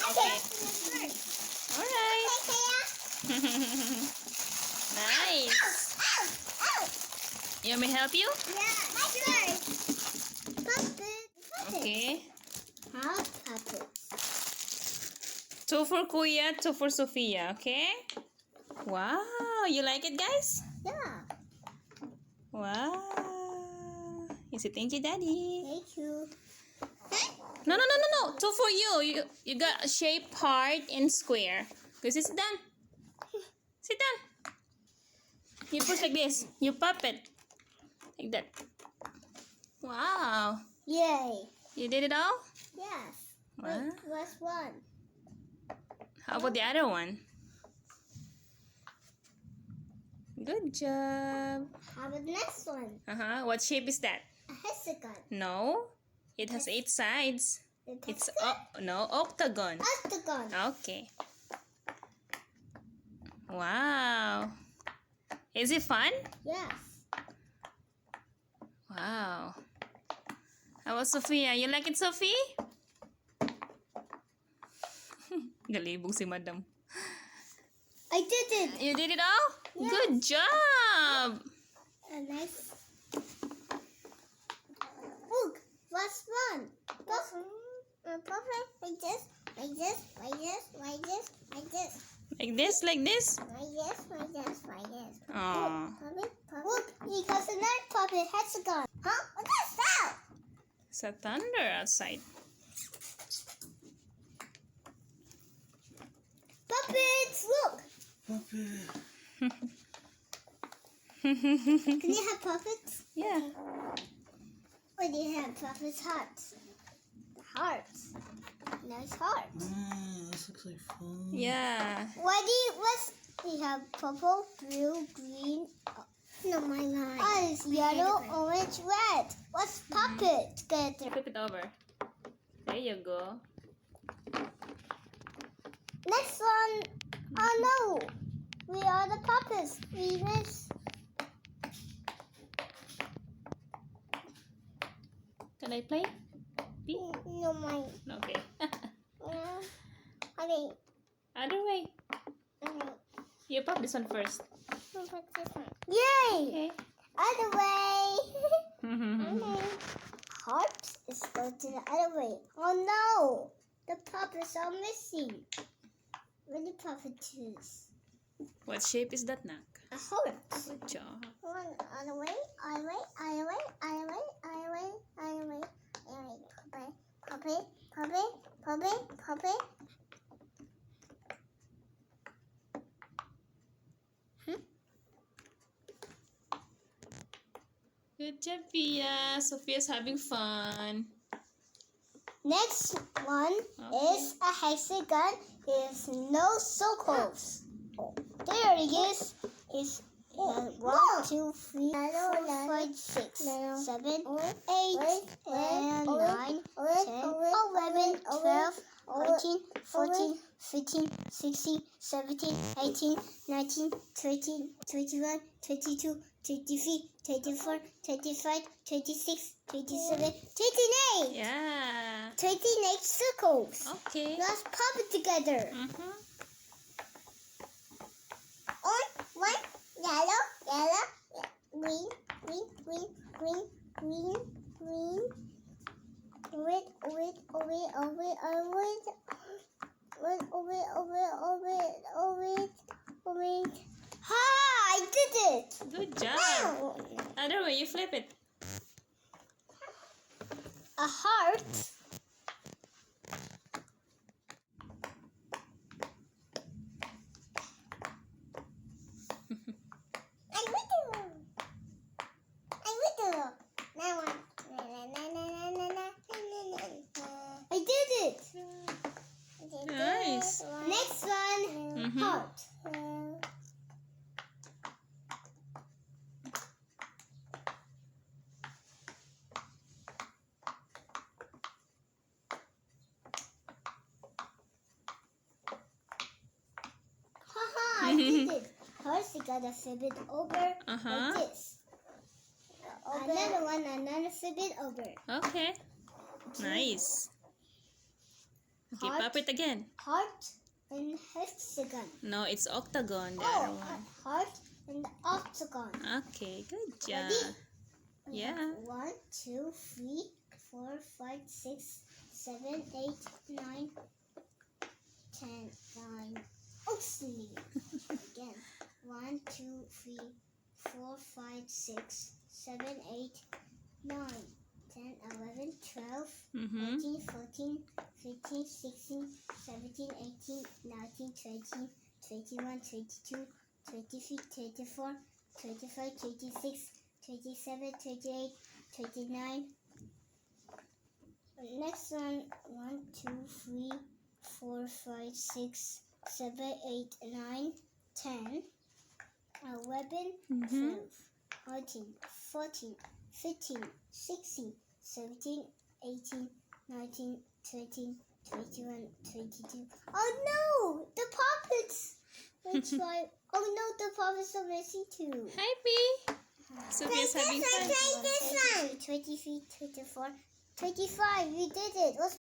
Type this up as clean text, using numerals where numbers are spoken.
Okay. Alright. Nice. You want me to help you? Yeah, right. Puppet. Okay. How puppets? 2 for Kuya, 2 for Sophia. Okay? Wow. You like it, guys? Yeah. Wow. You say thank you, Daddy. Thank you. No. 2 for you. You got a shape, heart, and square. Because it's done. Sit down. You push like this. You puppet. Like that. Wow. Yay. You did it all? Yes. Wow. Wait, last one. How about the other one? Good job. How about the next one? What shape is that? A hexagon. No. It has 8 sides. It's no octagon. Octagon. Okay. Wow. Is it fun? Yes. Wow. How about Sophia? You like it, Sophie? Galibog si Madam. I did it. You did it all? Yes. Good job. A nice. Look, last one. Puppet. Like this. Like this. Like this. Like this. Like this. Like this? Like this? Like this. Like this. Like this. Aww. Puppet. Look, he got another puppet hexagon. Huh? What's that? It's a thunder outside. Puppets, look. Puppet. Can you have puppets? Yeah. What do you have? Puppets' hearts. Hearts. Nice hearts. This looks like fun. Yeah. Let's we have purple, blue, green. No, my line. Oh, it's yellow, orange, red. Let's puppet together. Flip it over. There you go. Next one. Oh no. We are the puppets. We miss. Can I play? No, mine. Okay. Honey. Other way. You pop this one first. Yay! Okay. Other way. Heart is going to the other way. Oh no! The puppets are missing. What do puppets choose? What shape is that, Nak? A heart. Good job. One other way, other way, other way, other way, other way, other way, other way. Puppet, puppet, puppet, puppet. Good job, Pia. Sophia's having fun. Next one is a hexagon. There's no circles. There it is. It's 1, 2, 3, 4, 5, 6, 7, 8, 9, 10, 11, 12, 13, 14, 15, 16, 17, 18, 19, 20, 21, 22, 23, 24, 25, 26, 27, 28. Yeah. 28 circles. Okay. Let's pop it together. One, yellow, green, red, orange. Ha! I did it! Good job. Other way, you flip it. A heart. I did it. Nice. Next one, heart. Haha, I did it. First, you gotta flip it over like this. Another one, another flip it over. Okay. Nice. Okay, Heart. puppet again. Heart and hexagon. No, it's octagon. The Oh, other one. heart and octagon. Okay, good job. Ready? We Yeah. have 1, 2, 3, 4, 5, 6, 7, 8, 9, 10, 9. Oh, silly. Again. 1, 2, 3, 4, 5, 6, 7, 8, 9, 10, 11, 12, Mm-hmm. 13, 14, 15, 16, 17, 18, 19, 20, 21, 22, 23, 24, 25, 26, 27, 28, 29. Next one, 1, 2, 3, 4, 5, 6, 7, 8, 9, 10. 11, Mm-hmm. 12, 13, 14, 15, 16, 17, 18, 19, 20, 21, 22. Oh no! The puppets! Let's try. Oh no, the puppets are missing too. Hi, P. Sophia's having fun. Try this one. 23, 24, 25. We did it. Let's